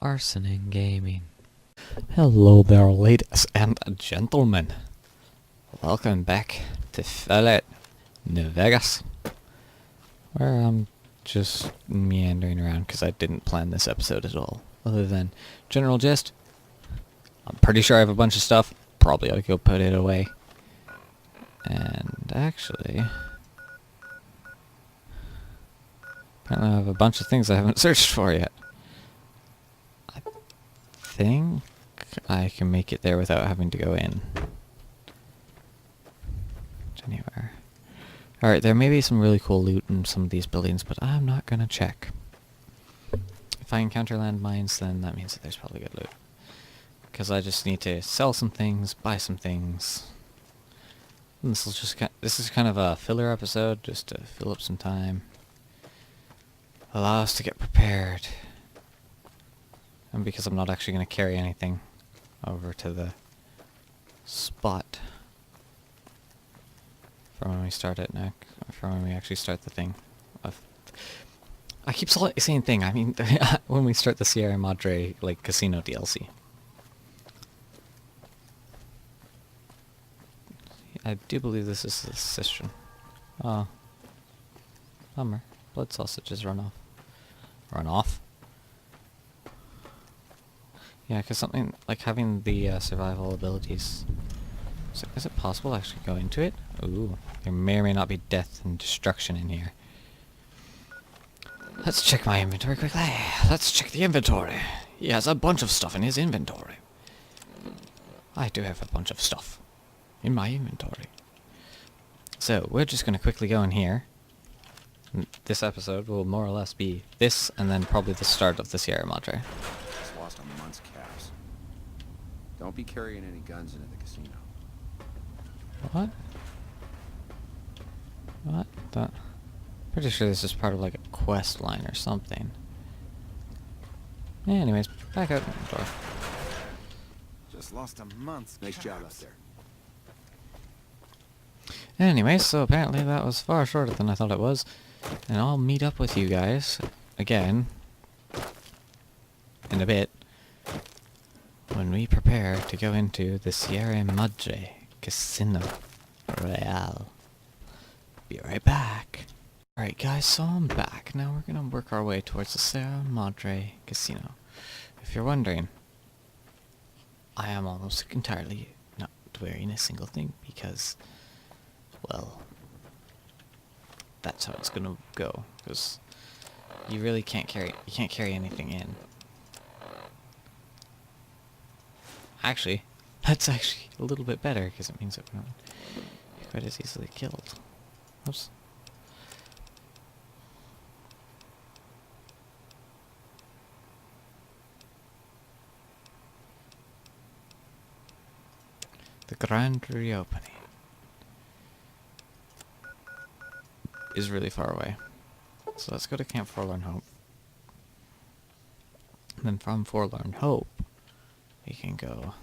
Arsoning Gaming. Hello there, ladies and gentlemen. Welcome back to Fallout New Vegas, where I'm just meandering around because I didn't plan this episode at all, other than general gist. I'm pretty sure I have a bunch of stuff. Probably ought to go put it away. And actually, apparently I have a bunch of things I haven't searched for yet. I think I can make it there without having to go in anywhere. Alright, there may be some really cool loot in some of these buildings, but I'm not gonna check. If I encounter landmines, then that means that there's probably good loot. Because I just need to sell some things, buy some things. And this is kind of a filler episode, just to fill up some time. Allow us to get prepared. And because I'm not actually going to carry anything over to the spot from when we start it now, from when we actually start the thing. I keep saying thing, I mean when we start the Sierra Madre like casino DLC. I do believe this is the cistern. Oh. Bummer. Blood sausages run off. Run off? Yeah, because something like having the survival abilities. Is it possible to actually go into it? Ooh, there may or may not be death and destruction in here. Let's check my inventory quickly. Let's check the inventory. He has a bunch of stuff in his inventory. I do have a bunch of stuff in my inventory. So, we're just going to quickly go in here. This episode will more or less be this, and then probably the start of the Sierra Madre. Just lost a month's caps. Don't be carrying any guns into the casino. What? What? Pretty sure this is part of like a quest line or something. Yeah, anyways, back out the door. Just lost a month's caps. Nice job up there. Anyway, so apparently that was far shorter than I thought it was. And I'll meet up with you guys again in a bit when we prepare to go into the Sierra Madre Casino Royale. Be right back. Alright guys, so I'm back. Now we're gonna work our way towards the Sierra Madre Casino. If you're wondering, I am almost entirely not wearing a single thing because, well, that's how it's gonna go, because you really can't carry anything in. Actually, that's actually a little bit better, because it means that we're not quite as easily killed. Oops. The grand reopening is really far away. So let's go to Camp Forlorn Hope. And then from Forlorn Hope, we can go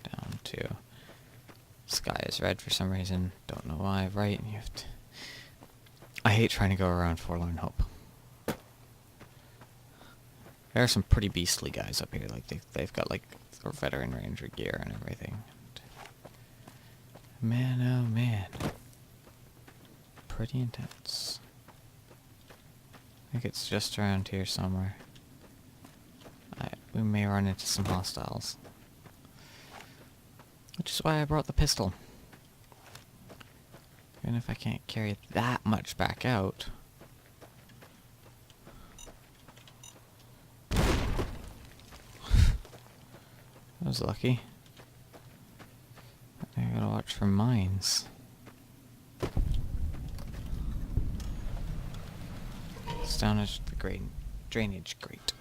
down to Sky is Red for some reason. Don't know why, right? And you have to... I hate trying to go around Forlorn Hope. There are some pretty beastly guys up here. Like they've got like veteran ranger gear and everything. Man, oh man. Pretty intense. I think it's just around here somewhere. We may run into some hostiles. Which is why I brought the pistol. Even if I can't carry that much back out. I was lucky. I gotta watch for mines. It's down at the drainage grate.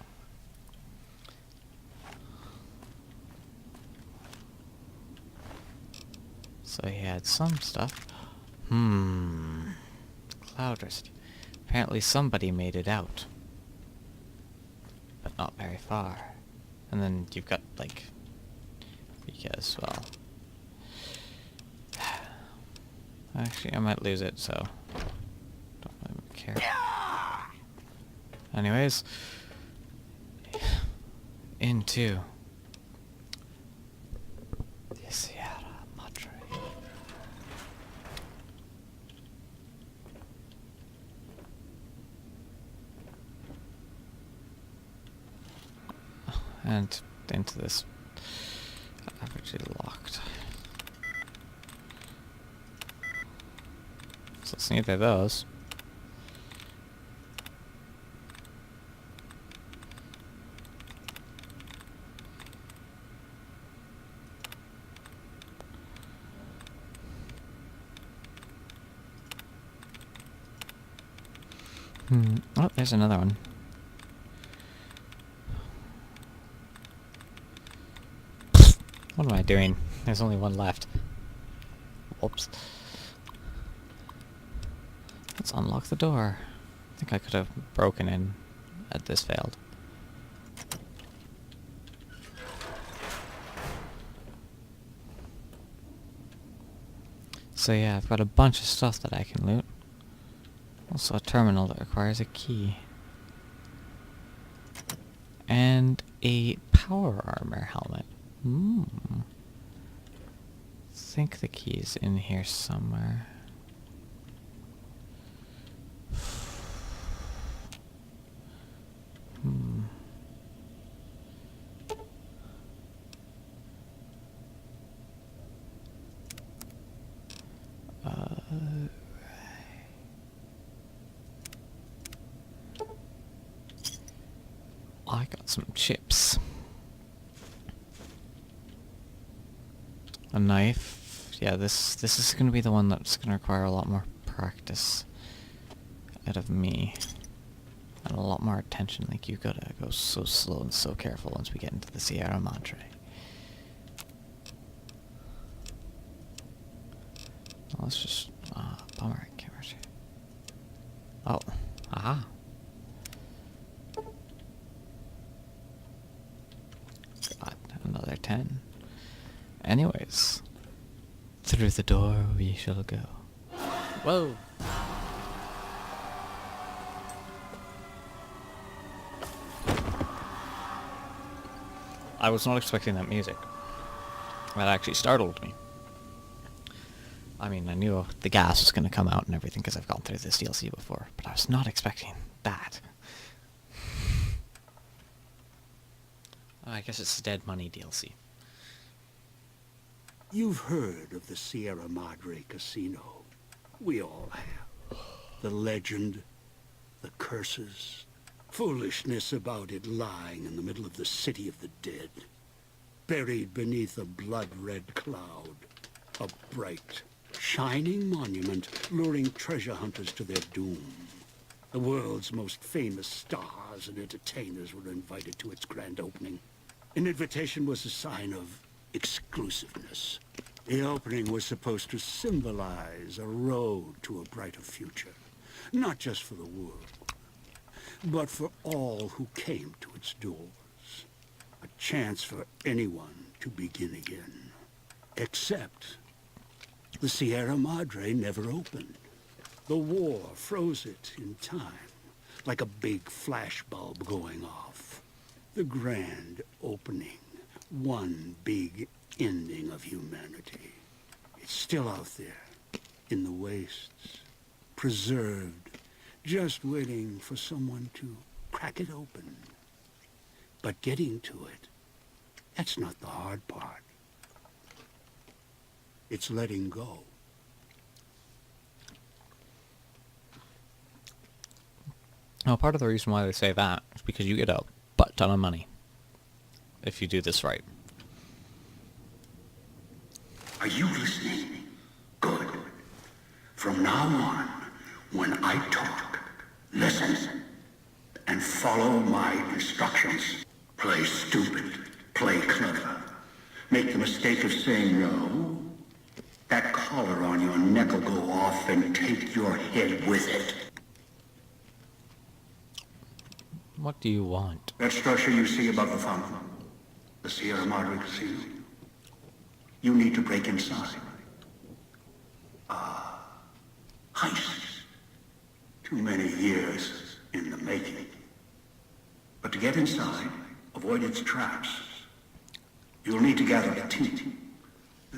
So he had some stuff. Cloud rest. Apparently somebody made it out. But not very far. And then you've got, like... because, well... Actually, I might lose it, so... don't really care. Anyways... into the Sierra Madre. And into this averagely locked. So it's neither those. Oh, there's another one. What am I doing? There's only one left. Whoops. Let's unlock the door. I think I could have broken in had this failed. So yeah, I've got a bunch of stuff that I can loot. Also a terminal that requires a key. And a power armor helmet. I think the key's in here somewhere. I got some chips. A knife. Yeah, this is gonna be the one that's gonna require a lot more practice out of me. And a lot more attention. Like, you gotta go so slow and so careful once we get into the Sierra Madre. Well, let's just... bummer, I can't rush it. Oh. Aha. God, another 10. Anyways. Through the door we shall go. Whoa! I was not expecting that music. That actually startled me. I mean, I knew the gas was going to come out and everything because I've gone through this DLC before, but I was not expecting that. I guess it's Dead Money DLC. You've heard of the Sierra Madre Casino. We all have. The legend, the curses, foolishness about it lying in the middle of the city of the dead. Buried beneath a blood-red cloud. A bright, shining monument luring treasure hunters to their doom. The world's most famous stars and entertainers were invited to its grand opening. An invitation was a sign of exclusiveness. The opening was supposed to symbolize a road to a brighter future. Not just for the world, but for all who came to its doors. A chance for anyone to begin again. Except the Sierra Madre never opened. The war froze it in time, like a big flashbulb going off. The grand opening. One big ending of humanity. It's still out there, in the wastes, preserved, just waiting for someone to crack it open. But getting to it, that's not the hard part. It's letting go. Now, part of the reason why they say that is because you get a butt ton of money if you do this right. Are you listening? Good. From now on, when I talk, listen and follow my instructions. Play stupid, play clever. Make the mistake of saying no. That collar on your neck will go off and take your head with it. What do you want? That structure you see above the fountain, the Sierra Madre Casino. You need to break inside. Heist. Too many years in the making. But to get inside, avoid its traps. You'll need to gather a team.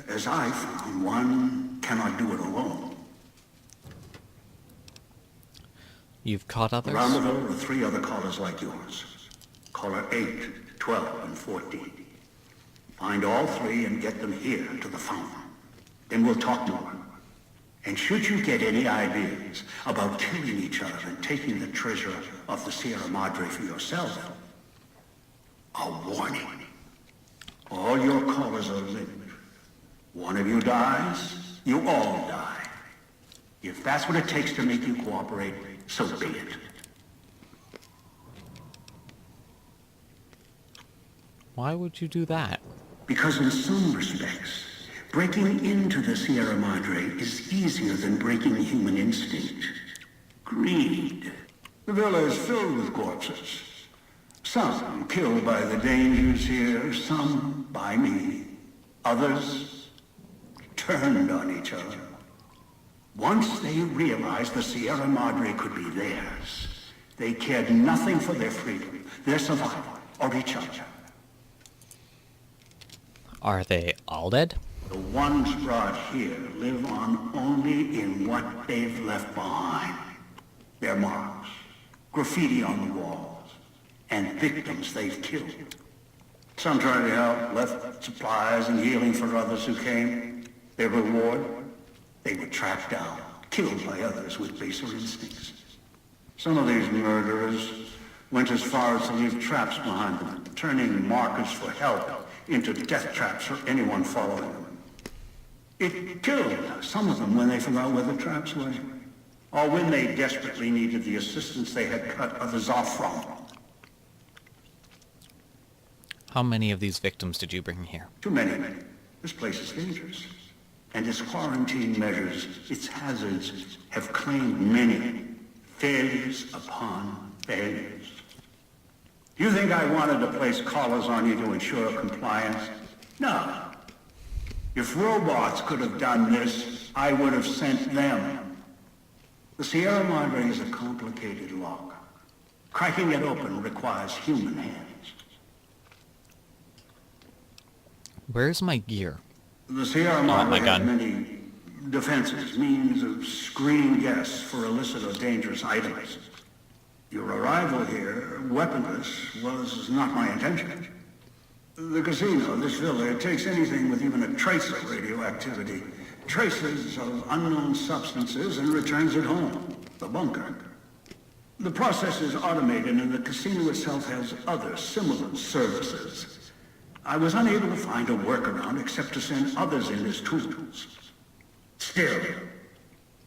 As I found, one cannot do it alone. You've caught others? Around the villa are 3 other callers like yours. Caller 8, 12, and 14. Find all 3 and get them here to the fountain. Then we'll talk more. And should you get any ideas about killing each other and taking the treasure of the Sierra Madre for yourself, a warning. All your callers are linked. One of you dies, you all die. If that's what it takes to make you cooperate, so be it. Why would you do that? Because in some respects, breaking into the Sierra Madre is easier than breaking human instinct. Greed. The villa is filled with corpses. Some killed by the dangers here, some by me. Others turned on each other. Once they realized the Sierra Madre could be theirs, they cared nothing for their freedom, their survival, or each other. Are they all dead? The ones brought here live on only in what they've left behind. Their marks, graffiti on the walls, and victims they've killed. Some tried to help, left supplies and healing for others who came. Their reward? They were tracked down, killed by others with baser instincts. Some of these murderers went as far as to leave traps behind them, turning markers for help into death traps for anyone following them. It killed some of them when they forgot where the traps were, or when they desperately needed the assistance they had cut others off from. How many of these victims did you bring here? Too many. This place is dangerous. And its quarantine measures, its hazards, have claimed many failures upon failures. You think I wanted to place collars on you to ensure compliance? No. If robots could have done this, I would have sent them. The Sierra Madre is a complicated lock. Cracking it open requires human hands. Where's my gear? The Sierra my Madre has gun. many defenses, means of screening guests for illicit or dangerous items. Your arrival here, weaponless, was not my intention. The casino, this villa, it takes anything with even a trace of radioactivity, traces of unknown substances, and returns it home, the bunker. The process is automated, and the casino itself has other similar services. I was unable to find a workaround except to send others in as tools. Still,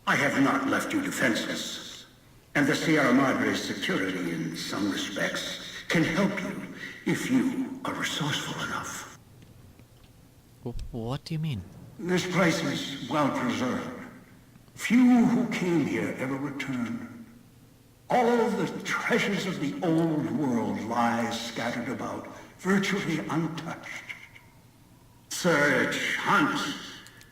I have not left you defenseless. And the Sierra Madre's security, in some respects, can help you if you are resourceful enough. What do you mean? This place is well preserved. Few who came here ever returned. All of the treasures of the old world lie scattered about, virtually untouched. Search, hunt,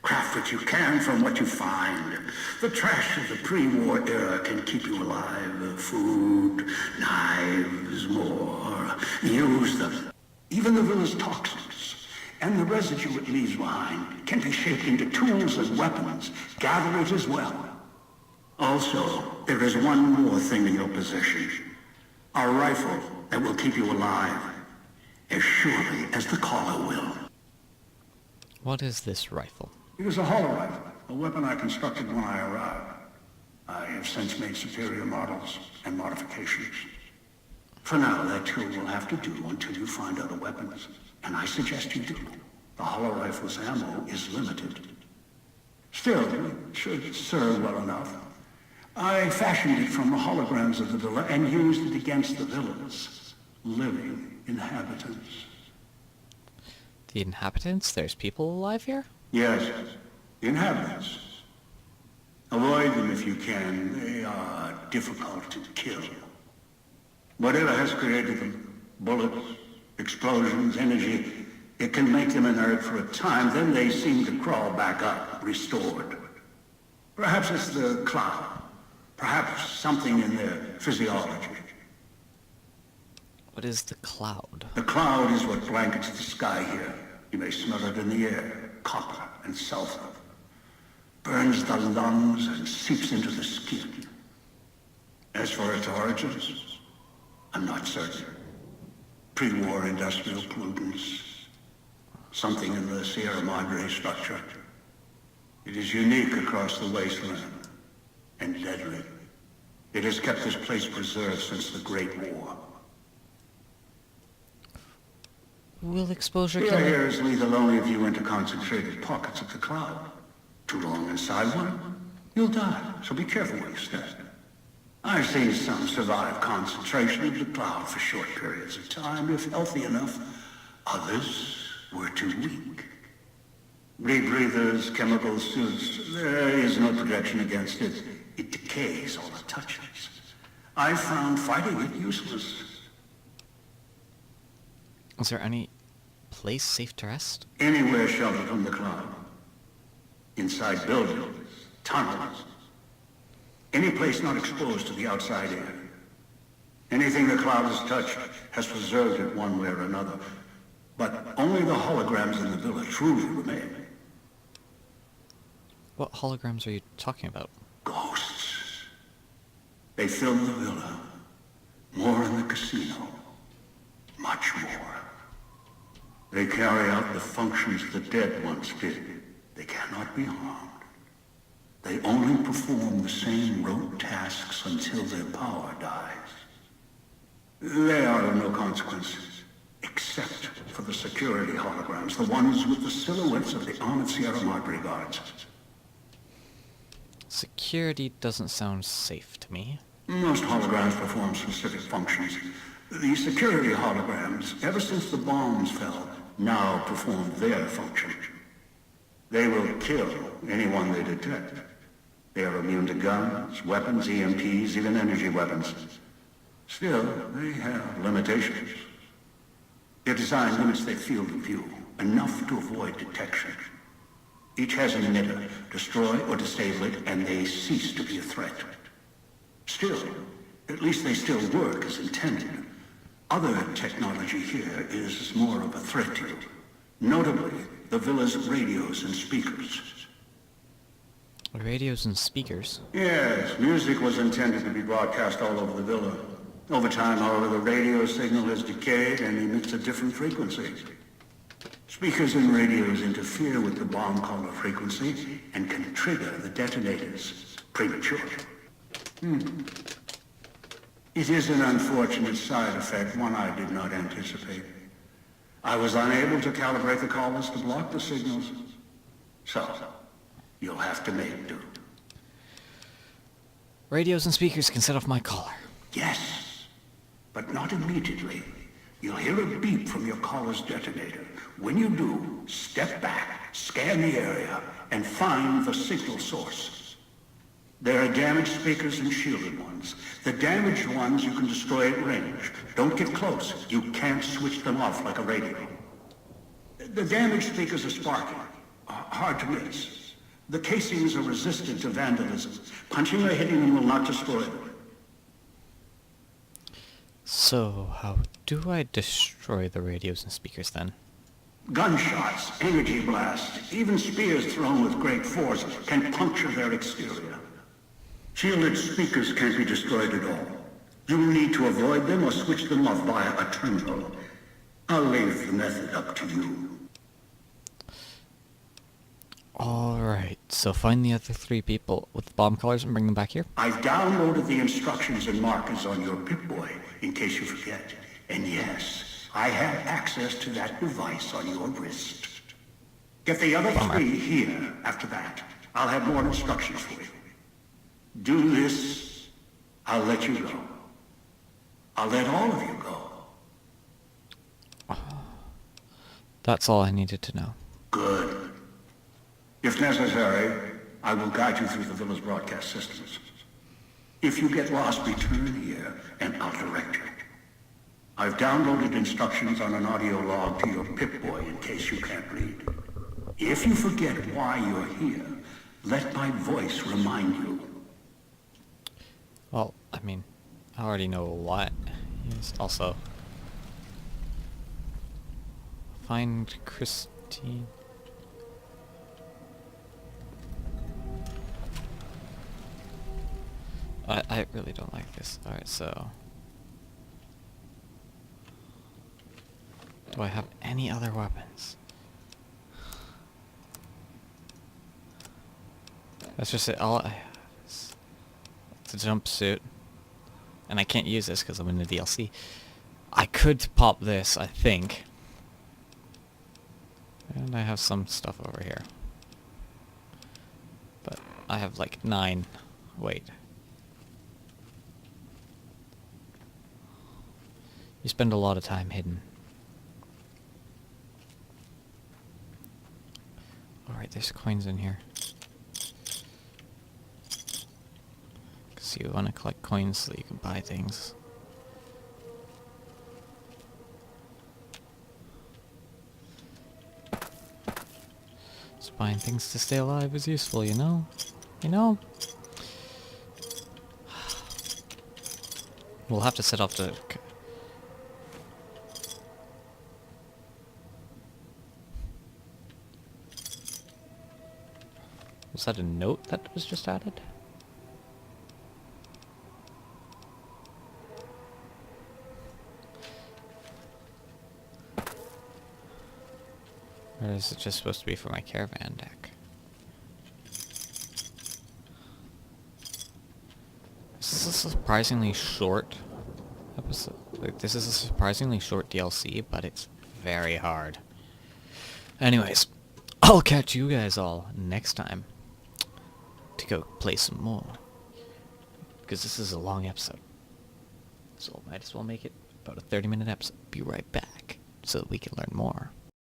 craft what you can from what you find. The trash of the pre-war era can keep you alive. Food, knives, more. Use them. Even the villa's toxins and the residue it leaves behind can be shaped into tools and weapons. Gather it as well. Also, there is one more thing in your possession. A rifle that will keep you alive. As surely as the caller will. What is this rifle? It is a hollow rifle, a weapon I constructed when I arrived. I have since made superior models and modifications. For now, that too will have to do until you find other weapons. And I suggest you do. The hollow rifle's ammo is limited. Still, it should serve well enough. I fashioned it from the holograms of the villa and used it against the villa's living inhabitants. The inhabitants? There's people alive here? Yes, the inhabitants. Avoid them if you can. They are difficult to kill. Whatever has created them, bullets, explosions, energy, it can make them inert for a time, then they seem to crawl back up, restored. Perhaps it's the cloud. Perhaps something in their physiology. What is the cloud? The cloud is what blankets the sky here. You may smell it in the air. Copper and sulfur. Burns the lungs and seeps into the skin. As for its origins, I'm not certain. Pre-war industrial pollutants. Something in the Sierra Madre structure. It is unique across the wasteland. And deadly. It has kept this place preserved since the Great War. Will exposure The kill air it? is lethal only if you enter concentrated pockets of the cloud. Too long inside one, you'll die, so be careful where you step. I've seen some survive concentration of the cloud for short periods of time, if healthy enough. Others were too weak. Rebreathers, chemical suits, there is no protection against it. It decays all it touches. I found fighting it useless. Is there any place safe to rest? Anywhere sheltered from the cloud. Inside buildings, tunnels. Any place not exposed to the outside air. Anything the cloud has touched has preserved it one way or another. But only the holograms in the villa truly remain. What holograms are you talking about? Ghosts. They fill the villa. More in the casino. Much more. They carry out the functions the dead once did. They cannot be harmed. They only perform the same rote tasks until their power dies. They are of no consequence, except for the security holograms, the ones with the silhouettes of the armored Sierra Madre guards. Security doesn't sound safe to me. Most holograms perform specific functions. The security holograms, ever since the bombs fell, now perform their function. They will kill anyone they detect. They are immune to guns, weapons, EMPs, even energy weapons. Still, they have limitations. Their design limits their field of view, enough to avoid detection. Each has an emitter. Destroy or disable it, and they cease to be a threat. Still, at least they still work as intended. Other technology here is more of a threat to you. Notably, the villa's radios and speakers. Radios and speakers? Yes, music was intended to be broadcast all over the villa. Over time, however, the radio signal has decayed and emits a different frequency. Speakers and radios interfere with the bomb caller frequency and can trigger the detonators prematurely. It is an unfortunate side effect, one I did not anticipate. I was unable to calibrate the collars to block the signals. So, you'll have to make do. Radios and speakers can set off my collar. Yes, but not immediately. You'll hear a beep from your collar's detonator. When you do, step back, scan the area, and find the signal source. There are damaged speakers and shielded ones. The damaged ones you can destroy at range. Don't get close. You can't switch them off like a radio. The damaged speakers are sparking. Hard to miss. The casings are resistant to vandalism. Punching or hitting them will not destroy them. So, how do I destroy the radios and speakers then? Gunshots, energy blasts, even spears thrown with great force can puncture their exterior. Shielded speakers can't be destroyed at all. You'll need to avoid them or switch them off via a terminal. I'll leave the method up to you. Alright, so find the other 3 people with the bomb collars and bring them back here? I've downloaded the instructions and markers on your Pip-Boy, in case you forget. And yes, I have access to that device on your wrist. Get the other 3 here after that. I'll have more instructions for you. Do this, I'll let you go. I'll let all of you go. That's all I needed to know. Good. If necessary, I will guide you through the villa's broadcast systems. If you get lost, return here, and I'll direct you. I've downloaded instructions on an audio log to your Pip-Boy in case you can't read. If you forget why you're here, let my voice remind you. Well, I mean, I already know what. Yes, also, find Christine. I really don't like this. Alright, so... do I have any other weapons? That's just it. All I have is the jumpsuit. And I can't use this because I'm in the DLC. I could pop this, I think. And I have some stuff over here. But I have like 9. Wait. You spend a lot of time hidden. Alright, there's coins in here. Because you want to collect coins so that you can buy things. So buying things to stay alive is useful, you know? You know? We'll have to set off the... Was that a note that was just added? Or is it just supposed to be for my caravan deck? This is a surprisingly short episode. Like, this is a surprisingly short DLC, but it's very hard. Anyways, I'll catch you guys all next time to go play some more. Because this is a long episode. So I might as well make it about a 30-minute episode. Be right back so that we can learn more.